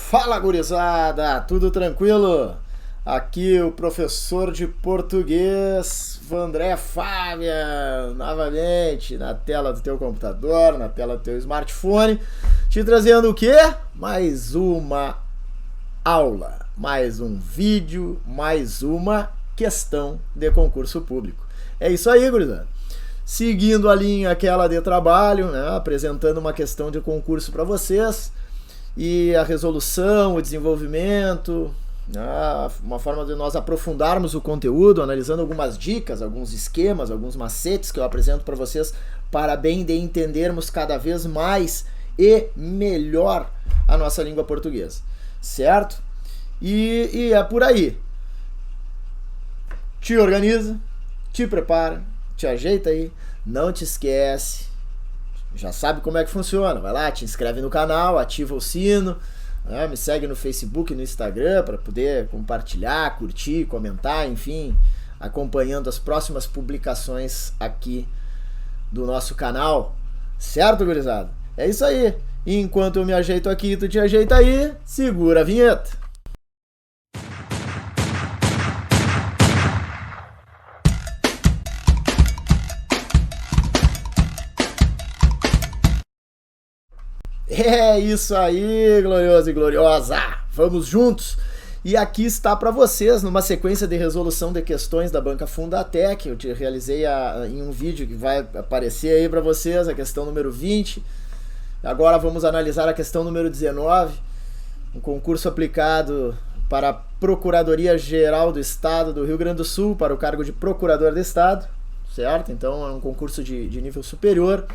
Fala, gurizada, tudo tranquilo? Aqui o professor de português, Vandré Fábia, novamente na tela do teu computador, na tela do teu smartphone, te trazendo o quê? Mais uma aula, mais um vídeo, mais uma questão de concurso público. É isso aí, gurizada. Seguindo a linha aquela de trabalho, né, apresentando uma questão de concurso para vocês, e a resolução, o desenvolvimento, uma forma de nós aprofundarmos o conteúdo, analisando algumas dicas, alguns esquemas, alguns macetes que eu apresento para vocês, para bem de entendermos cada vez mais e melhor a nossa língua portuguesa, certo? E é por aí. Te organiza, te prepara, te ajeita aí, não te esquece. Já sabe como é que funciona, vai lá, te inscreve no canal, ativa o sino, né? Me segue no Facebook e no Instagram para poder compartilhar, curtir, comentar, enfim, acompanhando as próximas publicações aqui do nosso canal, certo, gurizada? É isso aí, e enquanto eu me ajeito aqui, tu te ajeita aí, segura a vinheta. É isso aí, glorioso e gloriosa! Vamos juntos! E aqui está para vocês, numa sequência de resolução de questões da Banca Fundatec, eu te realizei em um vídeo que vai aparecer aí para vocês, a questão número 20. Agora vamos analisar a questão número 19, um concurso aplicado para a Procuradoria-Geral do Estado do Rio Grande do Sul, para o cargo de Procurador de Estado, certo? Então é um concurso de nível superior.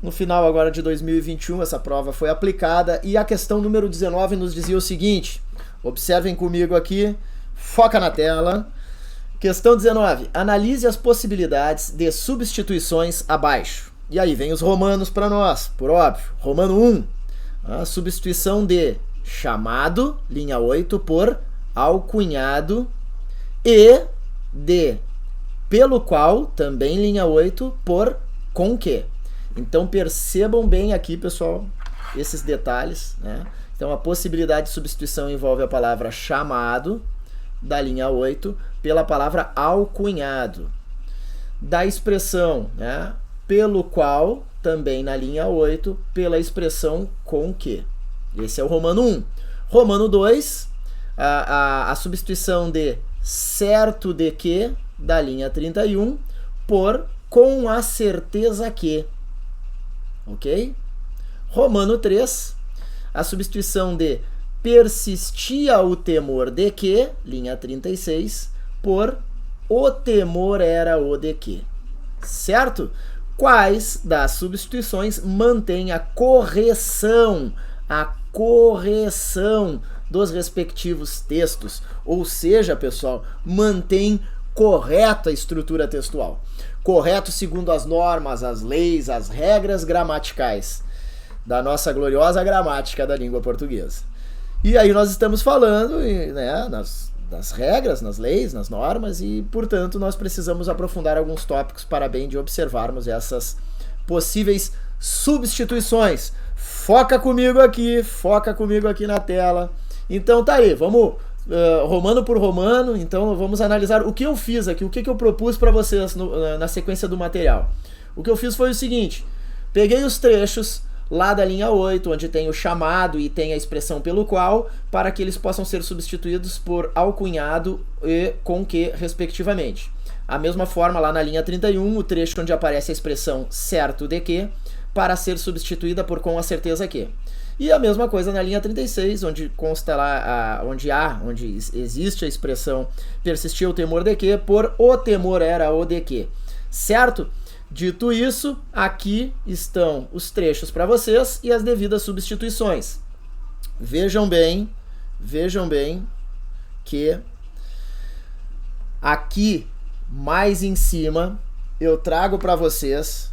No final agora de 2021 essa prova foi aplicada e a questão número 19 nos dizia o seguinte, observem comigo aqui, foca na tela. Questão 19, analise as possibilidades de substituições abaixo. E aí vem os romanos para nós, por óbvio. Romano 1, a substituição de chamado, linha 8, por alcunhado e de pelo qual, também linha 8, por com que. Então percebam bem aqui, pessoal, esses detalhes, né? Então a possibilidade de substituição envolve a palavra chamado, da linha 8, pela palavra alcunhado. Da expressão, né, pelo qual, também na linha 8, pela expressão com que. Esse é o Romano 1. Romano 2, a substituição de certo de que, da linha 31, por com a certeza que. Ok? Romano 3, a substituição de persistia o temor de que, linha 36, por o temor era o de que. Certo? Quais das substituições mantém a correção dos respectivos textos? Ou seja, pessoal, mantém correta a estrutura textual. Correto segundo as normas, as leis, as regras gramaticais da nossa gloriosa gramática da língua portuguesa. E aí nós estamos falando, né, nas regras, nas leis, nas normas, e, portanto, nós precisamos aprofundar alguns tópicos para bem de observarmos essas possíveis substituições. Foca comigo aqui na tela. Então tá aí, vamos... romano por romano, então vamos analisar o que eu fiz aqui, o que eu propus para vocês na sequência do material. O que eu fiz foi o seguinte, peguei os trechos lá da linha 8, onde tem o chamado e tem a expressão pelo qual, para que eles possam ser substituídos por alcunhado e com que, respectivamente. A mesma forma lá na linha 31, o trecho onde aparece a expressão certo de que, para ser substituída por com a certeza que. E a mesma coisa na linha 36, onde consta lá, onde existe a expressão persistia o temor de que, por o temor era o de que. Certo? Dito isso, aqui estão os trechos para vocês e as devidas substituições. Vejam bem que aqui, mais em cima, eu trago para vocês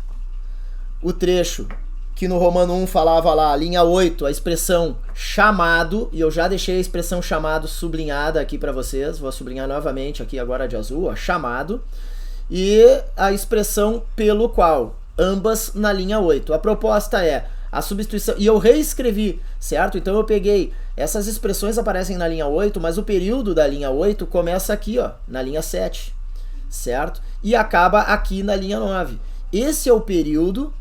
o trecho que no Romano 1 falava lá, linha 8, a expressão chamado, e eu já deixei a expressão chamado sublinhada aqui para vocês, vou sublinhar novamente aqui agora de azul, ó, chamado, e a expressão pelo qual, ambas na linha 8. A proposta é a substituição, e eu reescrevi, certo? Então eu peguei, essas expressões aparecem na linha 8, mas o período da linha 8 começa aqui, ó, na linha 7, certo? E acaba aqui na linha 9. Esse é o período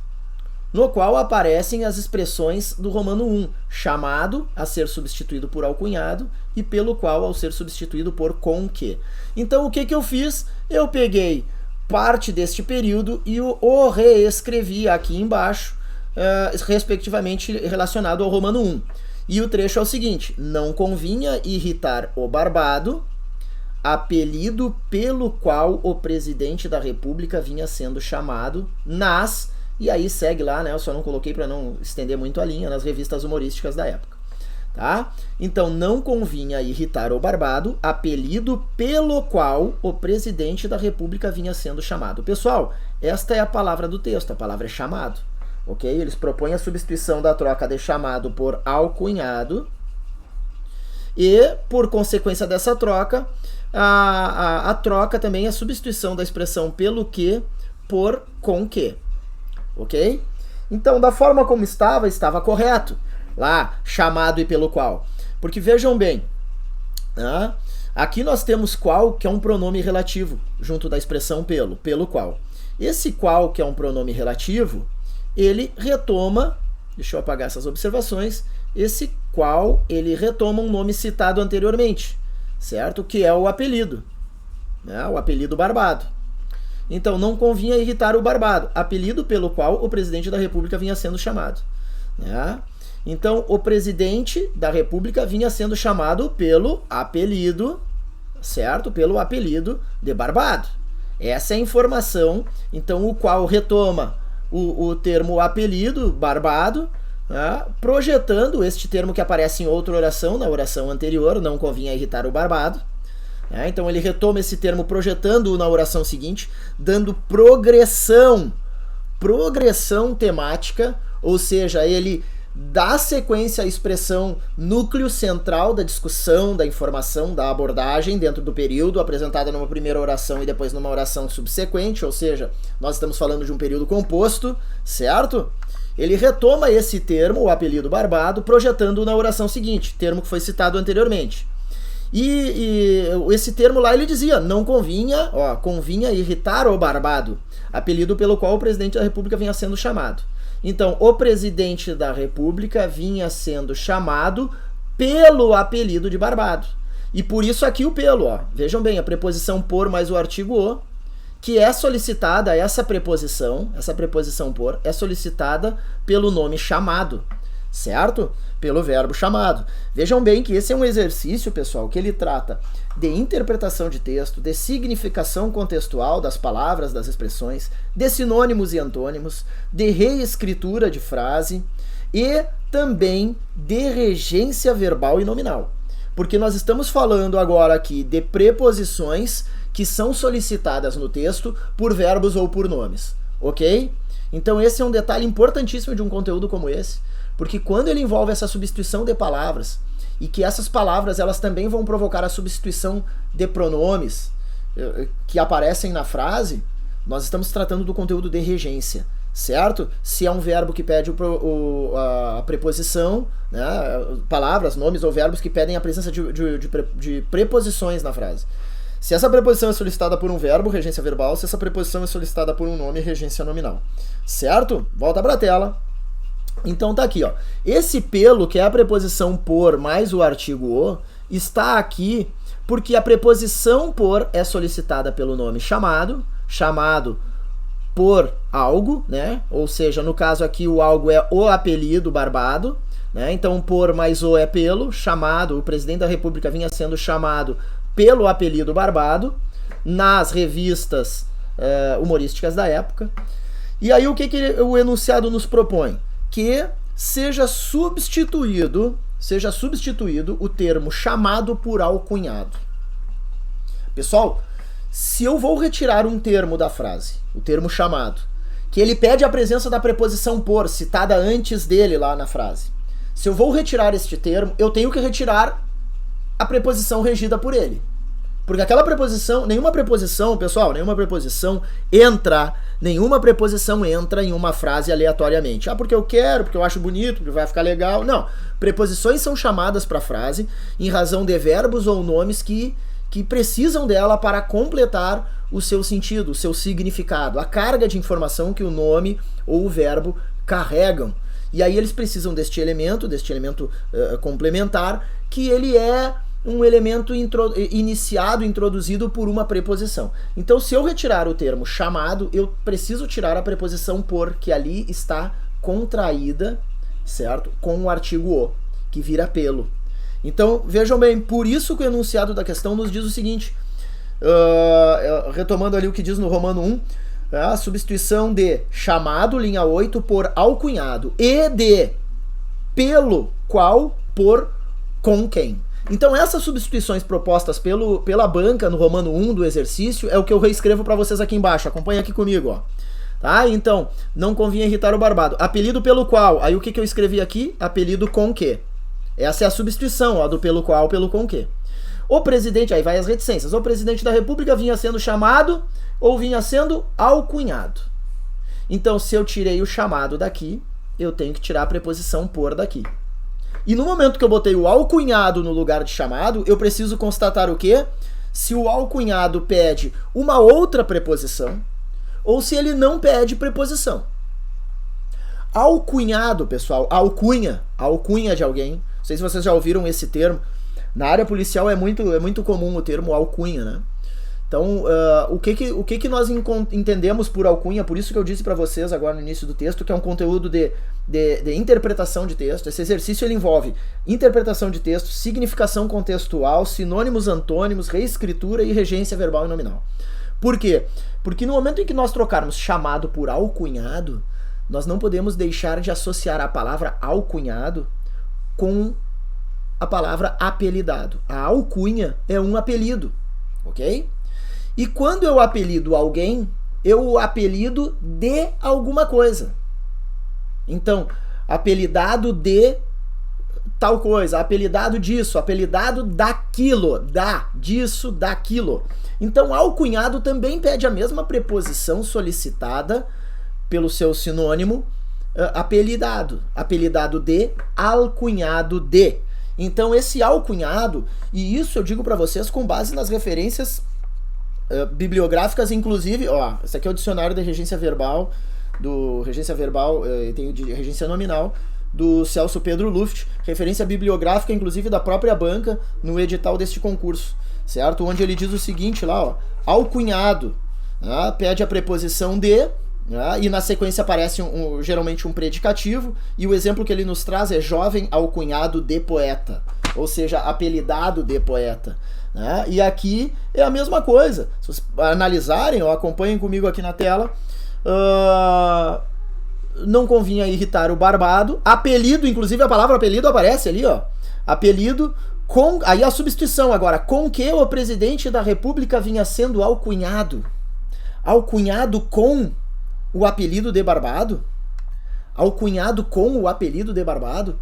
no qual aparecem as expressões do Romano 1, chamado a ser substituído por alcunhado e pelo qual ao ser substituído por com que. Então o que eu fiz? Eu peguei parte deste período e o reescrevi aqui embaixo, respectivamente relacionado ao Romano 1. E o trecho é o seguinte: não convinha irritar o barbado, apelido pelo qual o presidente da República vinha sendo chamado nas... E aí segue lá, né? Eu só não coloquei para não estender muito a linha, nas revistas humorísticas da época. Tá? Então, não convinha irritar o barbado, apelido pelo qual o presidente da República vinha sendo chamado. Pessoal, esta é a palavra do texto, a palavra é chamado. Ok? Eles propõem a substituição da troca de chamado por alcunhado e, por consequência dessa troca, a troca também é a substituição da expressão pelo que por com que. Ok? Então, da forma como estava correto. Lá, chamado e pelo qual. Porque vejam bem, né? Aqui nós temos qual, que é um pronome relativo, junto da expressão pelo qual. Esse qual, que é um pronome relativo, ele retoma, deixa eu apagar essas observações, esse qual, ele retoma um nome citado anteriormente, certo? Que é o apelido, né? O apelido barbado. Então, não convinha irritar o barbado, apelido pelo qual o presidente da República vinha sendo chamado, né? Então, o presidente da República vinha sendo chamado pelo apelido, certo? Pelo apelido de barbado. Essa é a informação, então, o qual retoma o termo apelido, barbado, né? Projetando este termo que aparece em outra oração, na oração anterior, não convinha irritar o barbado. Né? Então, ele retoma esse termo projetando-o na oração seguinte, dando progressão temática, ou seja, ele dá sequência à expressão núcleo central da discussão, da informação, da abordagem dentro do período, apresentada numa primeira oração e depois numa oração subsequente, ou seja, nós estamos falando de um período composto, certo? Ele retoma esse termo, o apelido barbado, projetando na oração seguinte, termo que foi citado anteriormente. E esse termo lá ele dizia, não convinha, convinha irritar o barbado, apelido pelo qual o presidente da República vinha sendo chamado. Então, o presidente da República vinha sendo chamado pelo apelido de barbado. E por isso aqui o pelo, vejam bem, a preposição por mais o artigo o, que é solicitada, essa preposição por, é solicitada pelo nome chamado, certo? Pelo verbo chamado. Vejam bem que esse é um exercício, pessoal, que ele trata de interpretação de texto, de significação contextual das palavras, das expressões, de sinônimos e antônimos, de reescritura de frase e também de regência verbal e nominal. Porque nós estamos falando agora aqui de preposições que são solicitadas no texto por verbos ou por nomes, ok? Então esse é um detalhe importantíssimo de um conteúdo como esse, porque quando ele envolve essa substituição de palavras, e que essas palavras elas também vão provocar a substituição de pronomes que aparecem na frase, nós estamos tratando do conteúdo de regência, certo? Se é um verbo que pede a preposição, né, palavras, nomes ou verbos que pedem a presença de preposições na frase. Se essa preposição é solicitada por um verbo, regência verbal. Se essa preposição é solicitada por um nome, regência nominal. Certo? Volta para a tela. Então tá aqui, ó. Esse pelo, que é a preposição por mais o artigo o, está aqui porque a preposição por é solicitada pelo nome chamado por algo, né? Ou seja, no caso aqui o algo é o apelido barbado, né? Então por mais o é pelo, chamado, o presidente da República vinha sendo chamado pelo apelido barbado nas revistas humorísticas da época. E aí o que o enunciado nos propõe? Que seja substituído o termo chamado por alcunhado. Pessoal, se eu vou retirar um termo da frase, o termo chamado, que ele pede a presença da preposição por, citada antes dele lá na frase, se eu vou retirar este termo, eu tenho que retirar a preposição regida por ele. Porque aquela preposição, nenhuma preposição entra em uma frase aleatoriamente. Ah, porque eu quero, porque eu acho bonito, porque vai ficar legal. Não. Preposições são chamadas para frase em razão de verbos ou nomes que precisam dela para completar o seu sentido, o seu significado, a carga de informação que o nome ou o verbo carregam. E aí eles precisam deste elemento complementar, que ele é um elemento introduzido por uma preposição. Então, se eu retirar o termo chamado, eu preciso tirar a preposição por, que ali está contraída, certo? Com o artigo o, que vira pelo. Então, vejam bem, por isso que o enunciado da questão nos diz o seguinte, retomando ali o que diz no Romano 1, a substituição de chamado, linha 8, por alcunhado, e de pelo qual por com quem. Então essas substituições propostas pela banca no Romano 1 do exercício é o que eu reescrevo para vocês aqui embaixo. Acompanha aqui comigo, ó. Tá? Então, não convinha irritar o barbado. Apelido pelo qual. Aí o que eu escrevi aqui? Apelido com que. Essa é a substituição, ó, do pelo qual pelo com que. O presidente, aí vai as reticências. O presidente da República vinha sendo chamado ou vinha sendo alcunhado. Então, se eu tirei o chamado daqui, eu tenho que tirar a preposição por daqui. E no momento que eu botei o alcunhado no lugar de chamado, eu preciso constatar o quê? Se o alcunhado pede uma outra preposição ou se ele não pede preposição. Alcunhado, pessoal, alcunha de alguém. Não sei se vocês já ouviram esse termo. Na área policial é muito comum o termo alcunha, né? Então, o que nós entendemos por alcunha, por isso que eu disse para vocês agora no início do texto, que é um conteúdo de interpretação de texto. Esse exercício ele envolve interpretação de texto, significação contextual, sinônimos, antônimos, reescritura e regência verbal e nominal. Por quê? Porque no momento em que nós trocarmos chamado por alcunhado, nós não podemos deixar de associar a palavra alcunhado com a palavra apelidado. A alcunha é um apelido, ok? E quando eu apelido alguém, eu o apelido de alguma coisa. Então, apelidado de tal coisa, apelidado disso, apelidado daquilo, disso, daquilo. Então, alcunhado também pede a mesma preposição solicitada pelo seu sinônimo apelidado de, alcunhado de. Então, esse alcunhado, e isso eu digo para vocês com base nas referências bibliográficas, inclusive, ó, esse aqui é o dicionário da regência verbal, tem o de regência nominal, do Celso Pedro Luft, referência bibliográfica, inclusive, da própria banca, no edital deste concurso, certo? Onde ele diz o seguinte lá, ó, alcunhado, pede a preposição de, e na sequência aparece geralmente um predicativo, e o exemplo que ele nos traz é jovem alcunhado de poeta, ou seja, apelidado de poeta. E aqui é a mesma coisa. Se vocês analisarem, acompanhem comigo aqui na tela, não convinha irritar o barbado. Apelido, inclusive a palavra apelido aparece ali, ó. Apelido com, aí a substituição agora, com que o presidente da República vinha sendo alcunhado. Alcunhado com o apelido de barbado? Alcunhado com o apelido de barbado?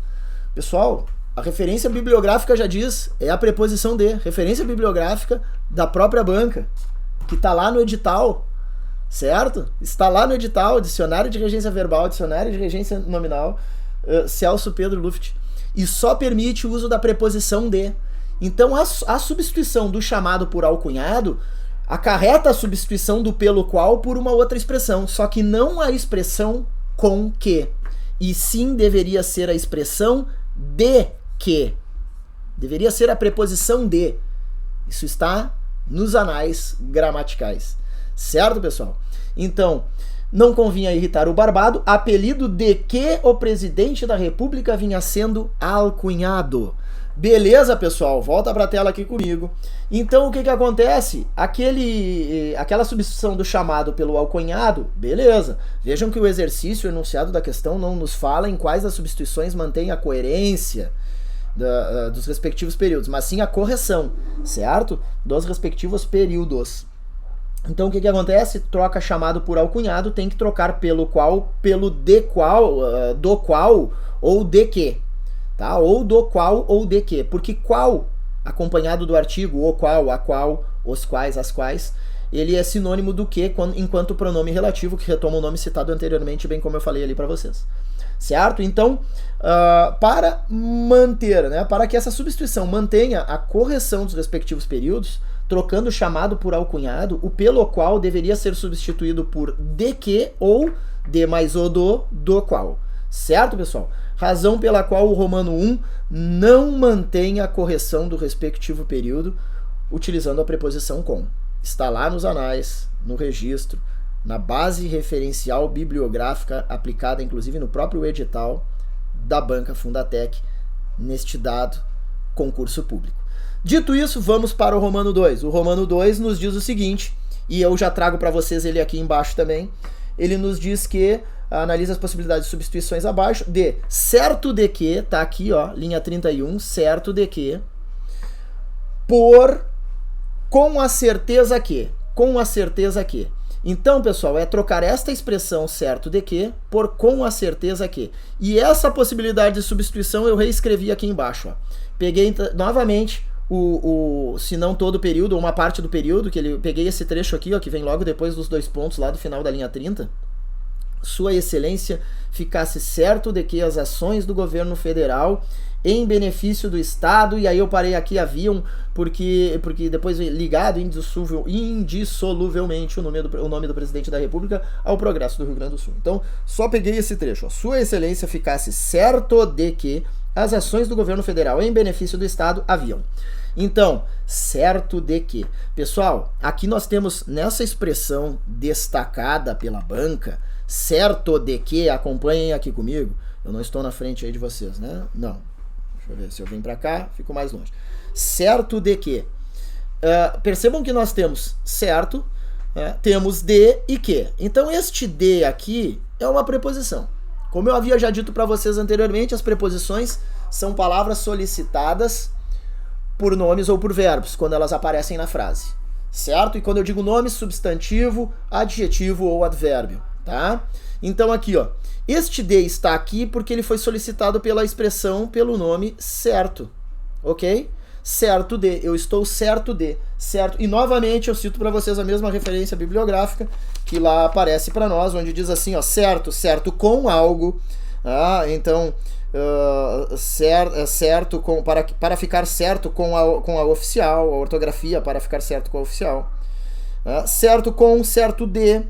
Pessoal, a referência bibliográfica já diz, é a preposição de, referência bibliográfica da própria banca, que está lá no edital, certo? Está lá no edital, dicionário de regência verbal, dicionário de regência nominal, Celso Pedro Luft, e só permite o uso da preposição de. Então a substituição do chamado por alcunhado acarreta a substituição do pelo qual por uma outra expressão, só que não a expressão com que, e sim deveria ser a expressão de que. Deveria ser a preposição de. Isso está nos anais gramaticais. Certo, pessoal? Então, não convinha irritar o barbado, apelido de que o presidente da República vinha sendo alcunhado. Beleza, pessoal? Volta para a tela aqui comigo. Então, o que acontece? Aquela substituição do chamado pelo alcunhado, beleza. Vejam que o exercício, o enunciado da questão, não nos fala em quais das substituições mantém a coerência dos respectivos períodos, mas sim a correção, certo? Dos respectivos períodos. Então, o que acontece? Troca chamado por alcunhado, tem que trocar pelo qual, pelo de qual, do qual ou de que. Tá? Ou do qual ou de que. Porque qual, acompanhado do artigo o qual, a qual, os quais, as quais, ele é sinônimo do que enquanto pronome relativo, que retoma o nome citado anteriormente, bem como eu falei ali para vocês. Certo? Então, para manter, né, para que essa substituição mantenha a correção dos respectivos períodos, trocando o chamado por alcunhado, o pelo qual deveria ser substituído por de que ou de mais o do qual. Certo, pessoal? Razão pela qual o Romano 1 não mantém a correção do respectivo período utilizando a preposição com. Está lá nos anais, no registro, na base referencial bibliográfica aplicada inclusive no próprio edital da Banca Fundatec, neste dado concurso público. Dito isso, vamos para o Romano 2. O Romano 2 nos diz o seguinte, e eu já trago para vocês ele aqui embaixo também. Ele nos diz que analisa as possibilidades de substituições abaixo de certo de que, tá aqui, ó, linha 31, certo de que, por, com a certeza que, com a certeza que. Então, pessoal, é trocar esta expressão certo de que por com a certeza que. E essa possibilidade de substituição eu reescrevi aqui embaixo, ó. Peguei novamente se não todo o período, ou uma parte do período, peguei esse trecho aqui, ó, que vem logo depois dos 2 pontos lá do final da linha 30. Sua Excelência ficasse certo de que as ações do governo federal em benefício do Estado, e aí eu parei aqui, haviam, porque depois ligado indissoluvelmente o nome do Presidente da República ao progresso do Rio Grande do Sul. Então, só peguei esse trecho, ó. Sua Excelência ficasse certo de que as ações do governo federal em benefício do Estado haviam. Então, certo de que. Pessoal, aqui nós temos nessa expressão destacada pela banca, certo de que, acompanhem aqui comigo, eu não estou na frente aí de vocês, né? Não. Deixa eu ver, se eu vim para cá, fico mais longe. Certo de que. Percebam que nós temos certo, temos de e que. Então, este de aqui é uma preposição. Como eu havia já dito para vocês anteriormente, as preposições são palavras solicitadas por nomes ou por verbos, quando elas aparecem na frase, certo? E quando eu digo nome, substantivo, adjetivo ou advérbio, tá? Então aqui, ó, este de está aqui porque ele foi solicitado pela expressão, pelo nome certo, ok? Certo de, eu estou certo de, certo? E novamente eu cito para vocês a mesma referência bibliográfica que lá aparece para nós, onde diz assim, ó, certo, certo com algo, então certo com, para ficar certo com a oficial, a ortografia para ficar certo com a oficial, certo com, certo de,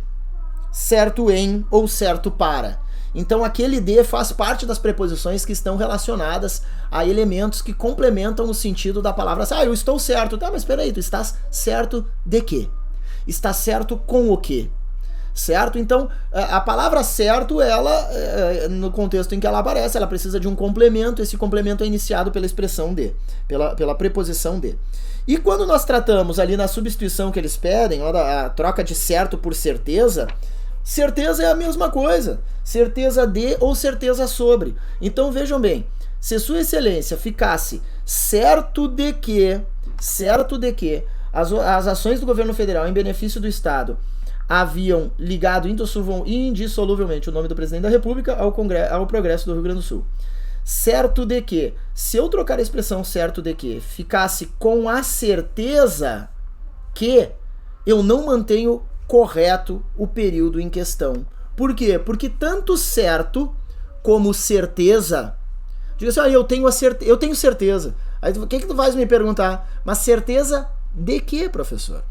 certo em ou certo para. Então aquele de faz parte das preposições que estão relacionadas a elementos que complementam o sentido da palavra. Eu estou certo. Tá, mas espera aí, tu estás certo de quê? Está certo com o quê? Certo? Então, a palavra certo, ela, no contexto em que ela aparece, ela precisa de um complemento. Esse complemento é iniciado pela expressão de, pela preposição de. E quando nós tratamos ali na substituição que eles pedem, a troca de certo por certeza, certeza é a mesma coisa. Certeza de ou certeza sobre. Então vejam bem, se Sua Excelência ficasse certo de que as ações do governo federal em benefício do Estado haviam ligado indissoluvelmente o nome do Presidente da República ao progresso do Rio Grande do Sul. Certo de que, se eu trocar a expressão certo de que, ficasse com a certeza que eu não mantenho correto o período em questão. Por quê? Porque tanto certo como certeza, diga assim, eu tenho certeza. Aí o que tu vais me perguntar? Mas certeza de quê, professor?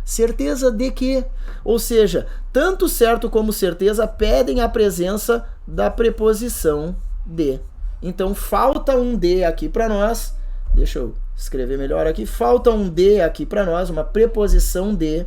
Certeza de quê? Ou seja, tanto certo como certeza pedem a presença da preposição de. Então falta um de aqui para nós. Deixa eu escrever melhor aqui. Falta um de aqui para nós, uma preposição de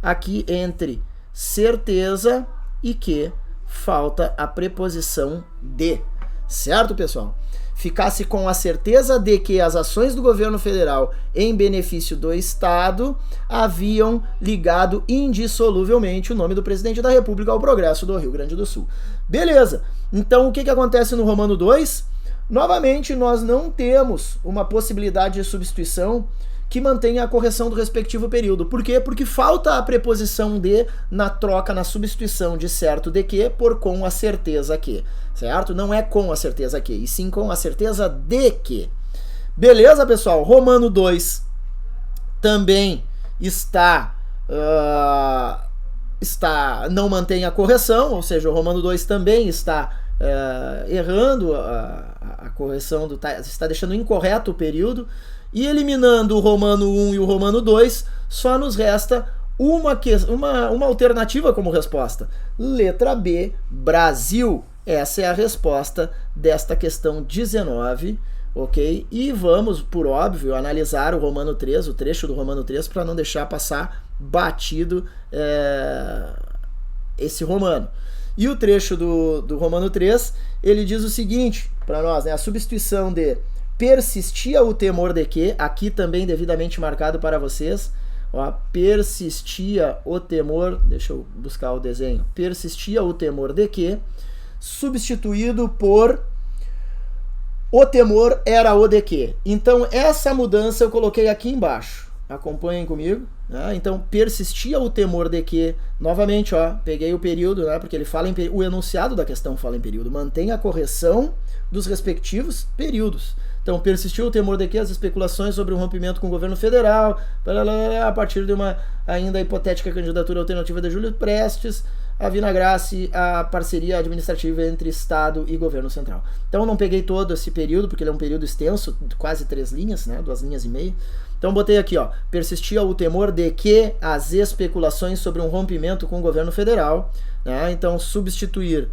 aqui entre certeza e que falta a preposição de. Certo, pessoal? Ficasse com a certeza de que as ações do governo federal em benefício do Estado haviam ligado indissoluvelmente o nome do Presidente da República ao progresso do Rio Grande do Sul. Beleza. Então, o que acontece no Romano 2? Novamente, nós não temos uma possibilidade de substituição que mantenha a correção do respectivo período. Por quê? Porque falta a preposição de na troca, na substituição de certo de que por com a certeza que. Certo? Não é com a certeza que, e sim com a certeza de que. Beleza, pessoal? Romano 2 também não mantém a correção, ou seja, o Romano 2 também está errando a correção, está deixando incorreto o período, e eliminando o Romano 1 e o Romano 2, só nos resta uma alternativa como resposta. Letra B, Brasil. Essa é a resposta desta questão 19, ok? E vamos, por óbvio, analisar o Romano 3, o trecho do Romano 3, para não deixar passar batido esse Romano. E o trecho do Romano 3, ele diz o seguinte para nós, né? A substituição de persistia o temor de que, aqui também devidamente marcado para vocês, ó, persistia o temor, deixa eu buscar o desenho, persistia o temor de que, substituído por o temor era o de que. Então essa mudança eu coloquei aqui embaixo, acompanhem comigo, né? Então persistia o temor de que, novamente, ó, peguei o período, né, porque ele fala o enunciado da questão fala em período, mantém a correção dos respectivos períodos. Então, persistiu o temor de que as especulações sobre um rompimento com o governo federal, a partir de uma ainda hipotética candidatura alternativa de Júlio Prestes, a vinagrasse a parceria administrativa entre Estado e governo central. Então, eu não peguei todo esse período, porque ele é um período extenso, quase 3 linhas, né, 2 linhas e meia. Então, botei aqui, ó, persistia o temor de que as especulações sobre um rompimento com o governo federal, né, então, substituir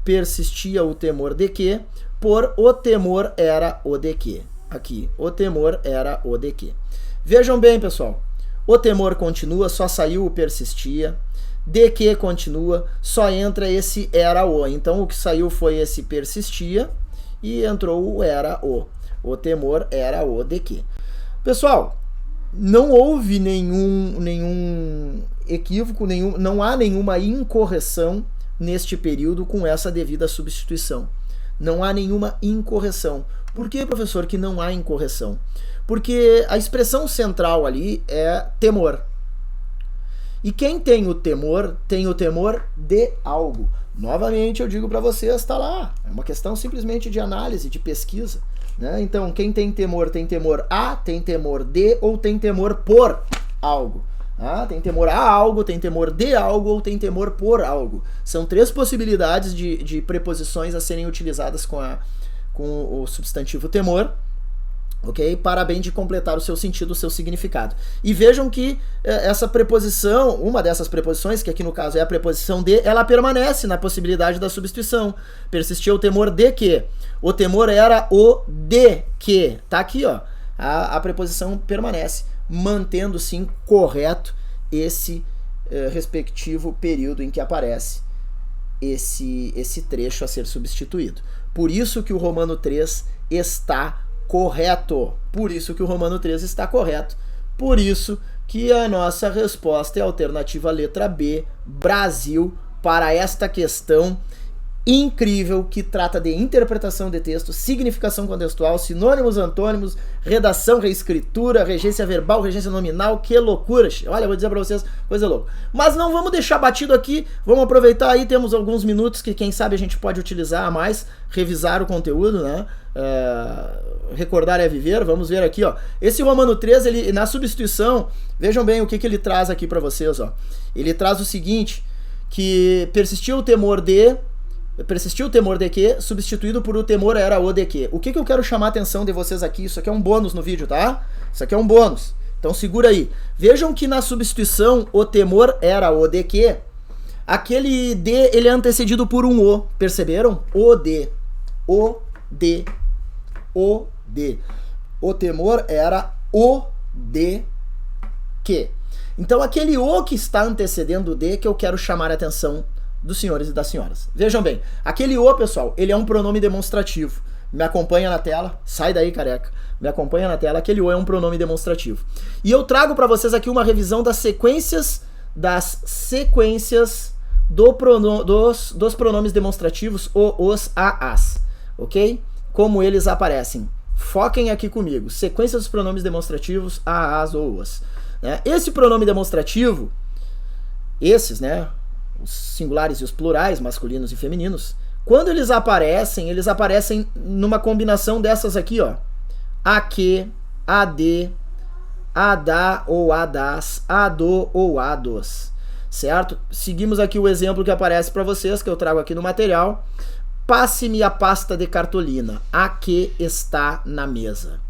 persistia o temor de que por o temor era o de que. Aqui, o temor era o de que. Vejam bem, pessoal. O temor continua, só saiu o persistia. De que continua, só entra esse era o. Então, o que saiu foi esse persistia e entrou o era o. O temor era o de que. Pessoal, não houve nenhum equívoco, não há nenhuma incorreção neste período com essa devida substituição. Não há nenhuma incorreção. Por que, professor, que não há incorreção? Porque a expressão central ali é temor. E quem tem o temor de algo. Novamente eu digo para vocês, está lá. É uma questão simplesmente de análise, de pesquisa, né? Então, quem tem temor a, tem temor de ou tem temor por algo. Tem temor a algo, tem temor de algo ou tem temor por algo. São 3 possibilidades de preposições a serem utilizadas com o substantivo temor, ok? Para bem de completar o seu sentido, o seu significado. E vejam que essa preposição, uma dessas preposições, que aqui no caso é a preposição de, ela permanece na possibilidade da substituição. Persistia o temor de que. O temor era o de que. Tá aqui, ó. A preposição permanece, mantendo sim correto esse respectivo período em que aparece esse trecho a ser substituído. Por isso que o Romano 3 está correto. Por isso que o Romano 3 está correto. Por isso que a nossa resposta é a alternativa letra B, Brasil, para esta questão incrível que trata de interpretação de texto, significação contextual, sinônimos, antônimos, redação, reescritura, regência verbal, regência nominal. Que loucura! Olha, vou dizer para vocês, coisa louca. Mas não vamos deixar batido aqui, vamos aproveitar aí, temos alguns minutos que quem sabe a gente pode utilizar a mais, revisar o conteúdo, né? Recordar é viver. Vamos ver aqui, ó. Esse Romano 3, ele, na substituição, vejam bem o que ele traz aqui para vocês, ó. Ele traz o seguinte, que persistiu o temor de que, substituído por o temor era o de que. O que eu quero chamar a atenção de vocês aqui, isso aqui é um bônus no vídeo, tá? Isso aqui é um bônus. Então segura aí. Vejam que na substituição o temor era o de que, aquele de, ele é antecedido por um o. Perceberam? O de. O de. O de. O temor era o de que. Então aquele o que está antecedendo o de que eu quero chamar a atenção dos senhores e das senhoras. Vejam bem, aquele o, pessoal, ele é um pronome demonstrativo. Me acompanha na tela, sai daí, careca. Me acompanha na tela, aquele o é um pronome demonstrativo. E eu trago para vocês aqui uma revisão das sequências dos pronomes demonstrativos, os, as, ok? Como eles aparecem. Foquem aqui comigo. Sequência dos pronomes demonstrativos, as ou os. Né? Esse pronome demonstrativo, esses, né? Os singulares e os plurais, masculinos e femininos, quando eles aparecem numa combinação dessas aqui, ó. A que, a de, a da ou a das, a do ou a dos, certo? Seguimos aqui o exemplo que aparece para vocês, que eu trago aqui no material. Passe-me a pasta de cartolina, a que está na mesa.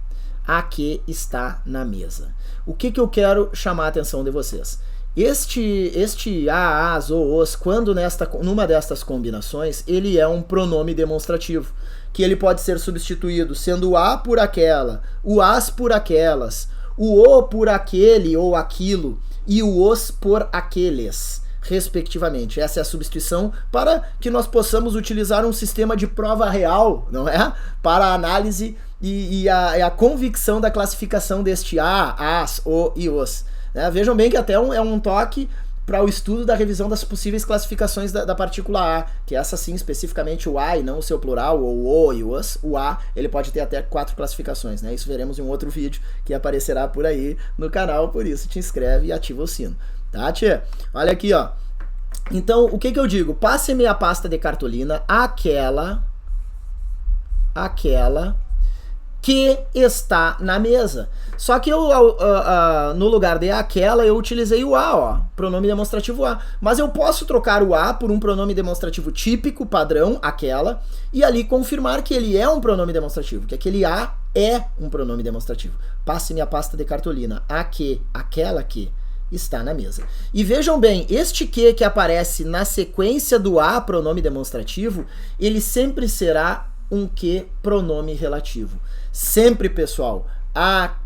A que está na mesa. O que eu quero chamar a atenção de vocês? Este a, as ou os, quando numa destas combinações, ele é um pronome demonstrativo, que ele pode ser substituído sendo o a por aquela, o as por aquelas, o por aquele ou aquilo e o os por aqueles, respectivamente. Essa é a substituição para que nós possamos utilizar um sistema de prova real, não é? Para a análise e a convicção da classificação deste a, as, o e os. Né? Vejam bem que até é um toque para o estudo da revisão das possíveis classificações da partícula A, que essa sim, especificamente o A e não o seu plural, ou o e os, o A, ele pode ter até 4 classificações, né? Isso veremos em um outro vídeo que aparecerá por aí no canal, por isso te inscreve e ativa o sino. Tá, tia? Olha aqui, ó. Então, o que eu digo? Passe-me a pasta de cartolina, aquela que está na mesa. Só que eu, no lugar de aquela, eu utilizei o a, ó, pronome demonstrativo a. Mas eu posso trocar o a por um pronome demonstrativo típico, padrão, aquela, e ali confirmar que ele é um pronome demonstrativo, que aquele a é um pronome demonstrativo. Passe-me a pasta de cartolina, a que, aquela que está na mesa. E vejam bem, este que aparece na sequência do a, pronome demonstrativo, ele sempre será um que pronome relativo. Sempre, pessoal, a,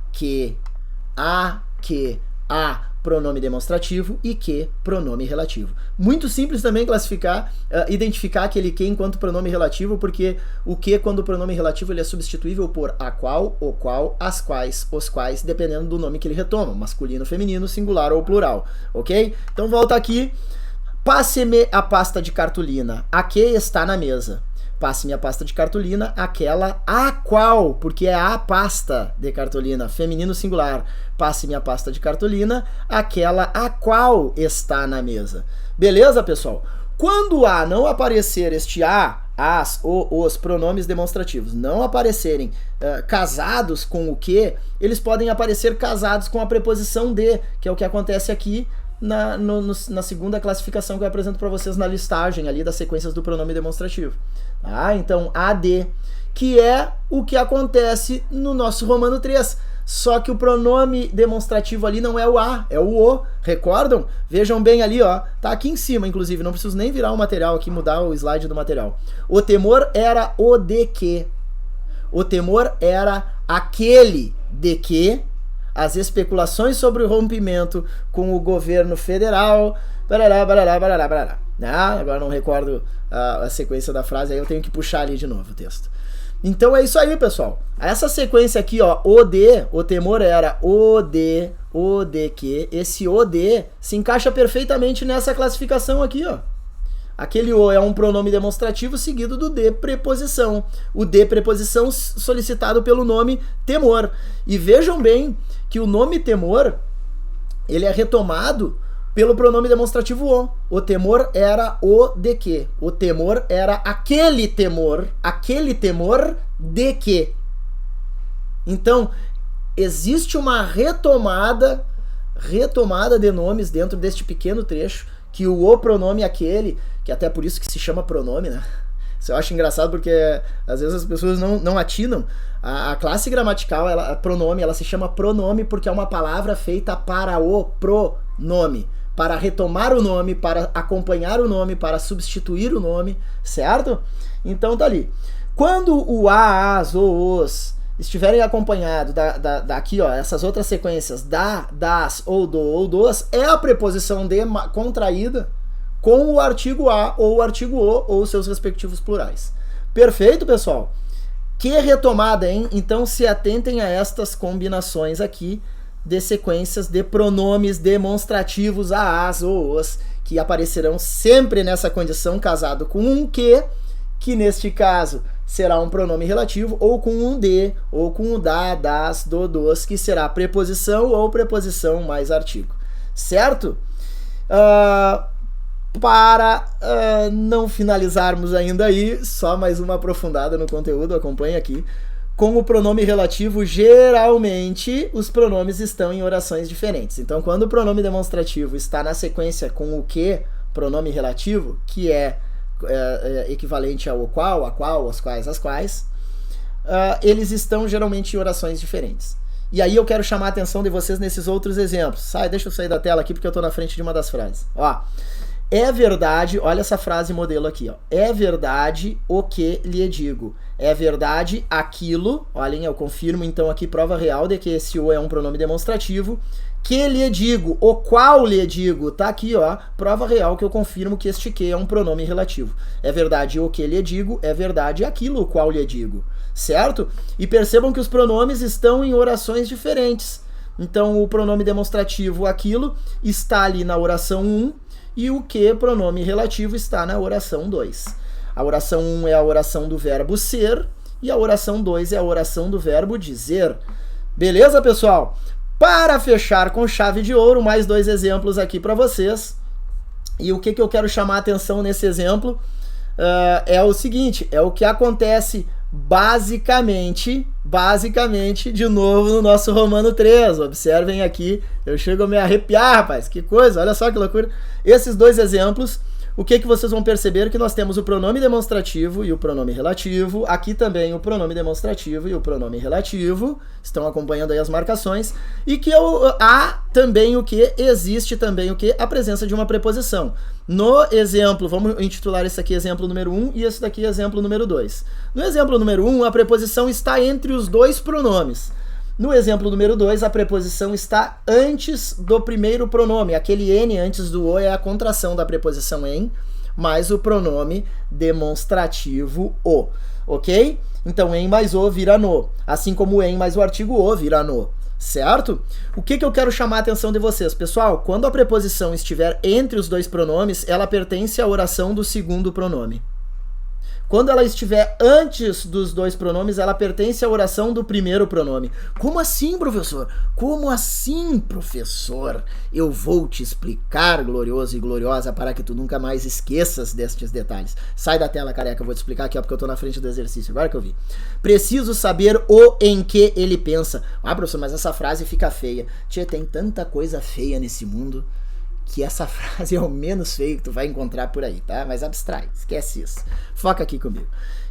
pronome demonstrativo e que, pronome relativo. Muito simples também classificar, identificar aquele que enquanto pronome relativo, porque o que, quando o pronome relativo, ele é substituível por a qual, o qual, as quais, os quais, dependendo do nome que ele retoma, masculino, feminino, singular ou plural, ok? Então volta aqui, passe-me a pasta de cartolina, a que está na mesa. Passe-me a pasta de cartolina, aquela a qual, porque é a pasta de cartolina, feminino singular. Passe-me a pasta de cartolina, aquela a qual está na mesa. Beleza, pessoal? Quando a não aparecer este a, as, os pronomes demonstrativos não aparecerem casados com o que, eles podem aparecer casados com a preposição de, que é o que acontece aqui na segunda classificação que eu apresento para vocês na listagem ali das sequências do pronome demonstrativo. Tá? Então, AD, que é o que acontece no nosso Romano 3. Só que o pronome demonstrativo ali não é o a, é o. Recordam? Vejam bem ali, ó. Tá aqui em cima, inclusive. Não preciso nem virar o material aqui, mudar o slide do material. O temor era o de que. O temor era aquele de que as especulações sobre o rompimento com o governo federal, barará. Agora não recordo a sequência da frase, aí eu tenho que puxar ali de novo o texto. Então é isso aí, pessoal. Essa sequência aqui, ó, o temor era o de que, esse o de se encaixa perfeitamente nessa classificação aqui, ó. Aquele o é um pronome demonstrativo seguido do de preposição. O de preposição solicitado pelo nome temor. E vejam bem que o nome temor, ele é retomado pelo pronome demonstrativo o. O temor era o de que. O temor era aquele temor de que. Então, existe uma retomada de nomes dentro deste pequeno trecho, que o pronome aquele, que até por isso que se chama pronome, né? Isso eu acho engraçado porque às vezes as pessoas não atinam. A classe gramatical, a pronome, ela se chama pronome porque é uma palavra feita para o pronome, para retomar o nome, para acompanhar o nome, para substituir o nome, certo? Então tá ali. Quando o a, as ou os estiverem acompanhados daqui, ó, essas outras sequências da, das, ou do, ou dos, é a preposição de contraída com o artigo a ou o artigo o ou seus respectivos plurais. Perfeito, pessoal? Que retomada, hein? Então se atentem a estas combinações aqui de sequências de pronomes demonstrativos a, as ou os, que aparecerão sempre nessa condição casado com um que neste caso será um pronome relativo, ou com um de, ou com um da, das, do, dos, que será preposição ou preposição mais artigo. Certo? Para não finalizarmos ainda aí, só mais uma aprofundada no conteúdo, acompanhe aqui. com o pronome relativo, geralmente os pronomes estão em orações diferentes. Então, quando o pronome demonstrativo está na sequência com o que, pronome relativo, que é equivalente ao qual, a qual, as quais, as quais, eles estão geralmente em orações diferentes. E aí eu quero chamar a atenção de vocês nesses outros exemplos. Deixa eu sair da tela aqui porque eu estou na frente de uma das frases. Ó, é verdade, olha essa frase modelo aqui, ó. É verdade o que lhe digo. É verdade aquilo, olhem, eu confirmo então aqui prova real de que esse o é um pronome demonstrativo. Que lhe digo, o qual lhe digo, tá aqui, ó, prova real que eu confirmo que este que é um pronome relativo. É verdade o que lhe digo, é verdade aquilo o qual lhe digo, certo? E percebam que os pronomes estão em orações diferentes. Então o pronome demonstrativo aquilo está ali na oração 1 e o que, pronome relativo, está na oração 2. A oração 1 é a oração do verbo ser e a oração 2 é a oração do verbo dizer. Beleza, pessoal? Para fechar com chave de ouro, mais 2 exemplos aqui para vocês. E o que eu quero chamar a atenção nesse exemplo é o seguinte, é o que acontece basicamente, de novo no nosso Romano 3. Observem aqui, eu chego a me arrepiar, rapaz, que coisa, olha só que loucura. Esses 2 exemplos, o que vocês vão perceber? Que nós temos o pronome demonstrativo e o pronome relativo, aqui também o pronome demonstrativo e o pronome relativo, estão acompanhando aí as marcações, e que há também o que, existe também o que, a presença de uma preposição. No exemplo, vamos intitular esse aqui exemplo número 1 e esse daqui exemplo número 2. No exemplo número 1, a preposição está entre os 2 pronomes. No exemplo número 2, a preposição está antes do primeiro pronome. Aquele N antes do O é a contração da preposição em, mais o pronome demonstrativo o, ok? Então, em mais o vira no, assim como em mais o artigo o vira no, certo? O que eu quero chamar a atenção de vocês? Pessoal, quando a preposição estiver entre os 2 pronomes, ela pertence à oração do segundo pronome. Quando ela estiver antes dos 2 pronomes, ela pertence à oração do primeiro pronome. Como assim, professor? Como assim, professor? Eu vou te explicar, glorioso e gloriosa, para que tu nunca mais esqueças destes detalhes. Sai da tela, careca, eu vou te explicar aqui, ó, porque eu tô na frente do exercício, agora que eu vi. Preciso saber o em que ele pensa. Ah, professor, mas essa frase fica feia. Tia, tem tanta coisa feia nesse mundo que essa frase é o menos feio que tu vai encontrar por aí, tá? Mas abstrai, esquece isso. Foca aqui comigo.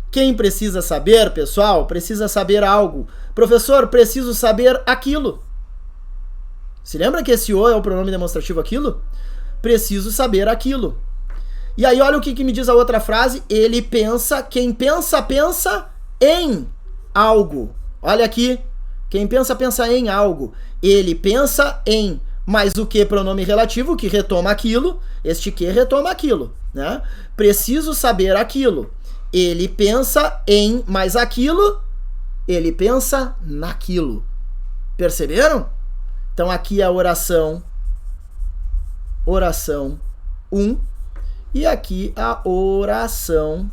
Quem precisa saber, pessoal, precisa saber algo. Professor, preciso saber aquilo. Se lembra que esse o é o pronome demonstrativo aquilo? Preciso saber aquilo. E aí olha o que me diz a outra frase. Ele pensa, quem pensa, pensa em algo. Olha aqui. Quem pensa, pensa em algo. Ele pensa em... Mas o que pronome relativo, que retoma aquilo, este que retoma aquilo, né? Preciso saber aquilo. Ele pensa em mais aquilo, ele pensa naquilo. Perceberam? Então aqui é a oração 1 e aqui a oração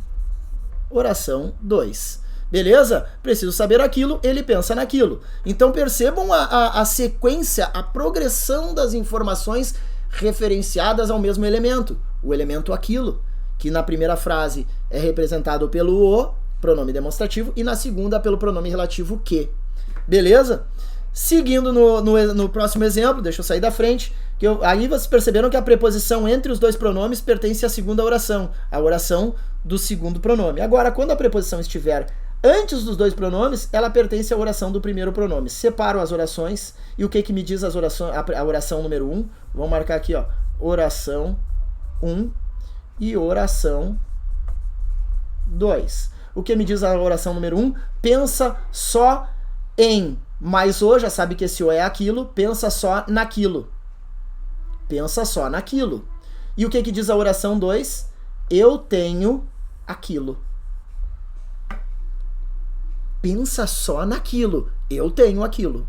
2. Beleza? Preciso saber aquilo, ele pensa naquilo. Então percebam a sequência, a progressão das informações referenciadas ao mesmo elemento. O elemento aquilo, que na primeira frase é representado pelo o, pronome demonstrativo, e na segunda pelo pronome relativo que. Beleza? Seguindo no próximo exemplo, deixa eu sair da frente, aí vocês perceberam que a preposição entre os 2 pronomes pertence à segunda oração, a oração do segundo pronome. Agora, quando a preposição estiver antes dos 2 pronomes, ela pertence à oração do primeiro pronome. Separo as orações, e o que me diz a oração número 1? Vamos marcar aqui, ó, oração 1 e oração 2. O que me diz a oração número 1? Pensa só em, mais o, já sabe que esse o é aquilo, pensa só naquilo. Pensa só naquilo. E o que diz a oração 2? Eu tenho aquilo. Pensa só naquilo. Eu tenho aquilo.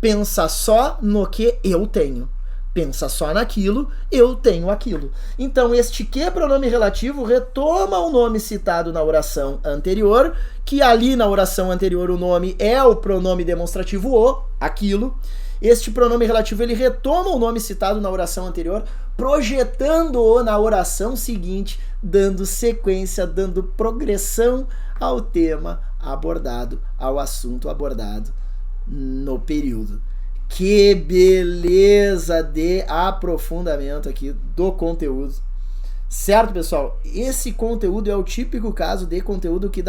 Pensa só no que eu tenho. Pensa só naquilo, eu tenho aquilo. Então, este que pronome relativo retoma o nome citado na oração anterior, que ali na oração anterior o nome é o pronome demonstrativo o, aquilo. Este pronome relativo ele retoma o nome citado na oração anterior, projetando-o na oração seguinte, dando sequência, dando progressão ao tema, abordado ao assunto abordado no período. Que beleza de aprofundamento aqui do conteúdo. Certo, pessoal? Esse conteúdo é o típico caso de conteúdo que,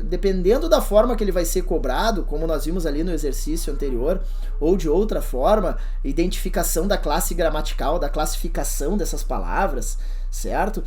dependendo da forma que ele vai ser cobrado, como nós vimos ali no exercício anterior, ou de outra forma, identificação da classe gramatical, da classificação dessas palavras, certo?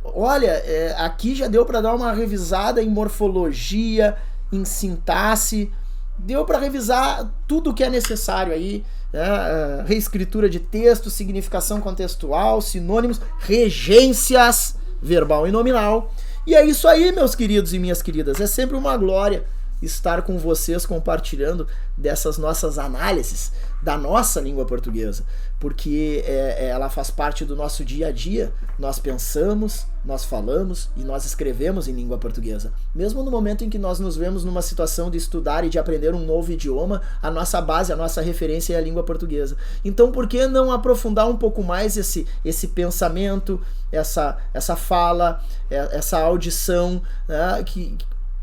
Olha, aqui já deu para dar uma revisada em morfologia, em sintaxe, deu para revisar tudo o que é necessário aí, né? Reescritura de texto, significação contextual, sinônimos, regências, verbal e nominal. E é isso aí, meus queridos e minhas queridas. É sempre uma glória estar com vocês compartilhando dessas nossas análises da nossa língua portuguesa, porque ela faz parte do nosso dia a dia. Nós pensamos, nós falamos e nós escrevemos em língua portuguesa. Mesmo no momento em que nós nos vemos numa situação de estudar e de aprender um novo idioma, a nossa base, a nossa referência é a língua portuguesa. Então, por que não aprofundar um pouco mais esse pensamento, essa fala, essa audição, né,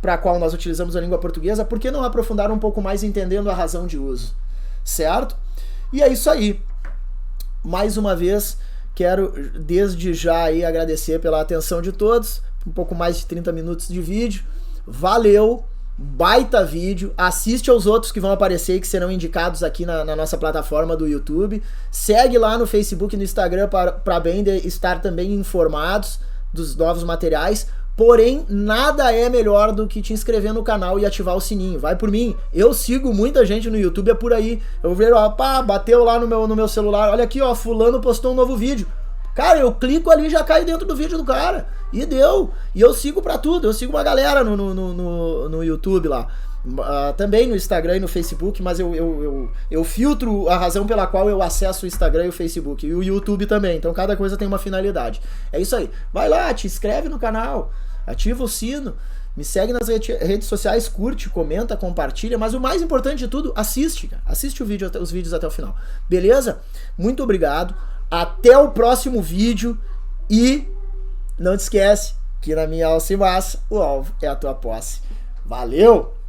para a qual nós utilizamos a língua portuguesa? Por que não aprofundar um pouco mais entendendo a razão de uso? Certo? E é isso aí. Mais uma vez, quero desde já aí agradecer pela atenção de todos. Um pouco mais de 30 minutos de vídeo. Valeu! Baita vídeo. Assiste aos outros que vão aparecer e que serão indicados aqui na nossa plataforma do YouTube. Segue lá no Facebook e no Instagram para bem de estar também informados dos novos materiais. Porém, nada é melhor do que te inscrever no canal e ativar o sininho. Vai por mim. Eu sigo muita gente no YouTube, é por aí. Eu vejo, ó, pá, bateu lá no meu celular. Olha aqui, ó, fulano postou um novo vídeo. Cara, eu clico ali e já cai dentro do vídeo do cara. E deu. E eu sigo pra tudo. Eu sigo uma galera no YouTube lá. Também no Instagram e no Facebook, mas eu filtro a razão pela qual eu acesso o Instagram e o Facebook. E o YouTube também. Então cada coisa tem uma finalidade. É isso aí. Vai lá, te inscreve no canal. Ativa o sino. Me segue nas redes sociais, curte, comenta, compartilha. Mas o mais importante de tudo, assiste, cara. Assiste os vídeos até o final. Beleza? Muito obrigado. Até o próximo vídeo. E não te esquece que na minha alça e massa, o alvo é a tua posse. Valeu!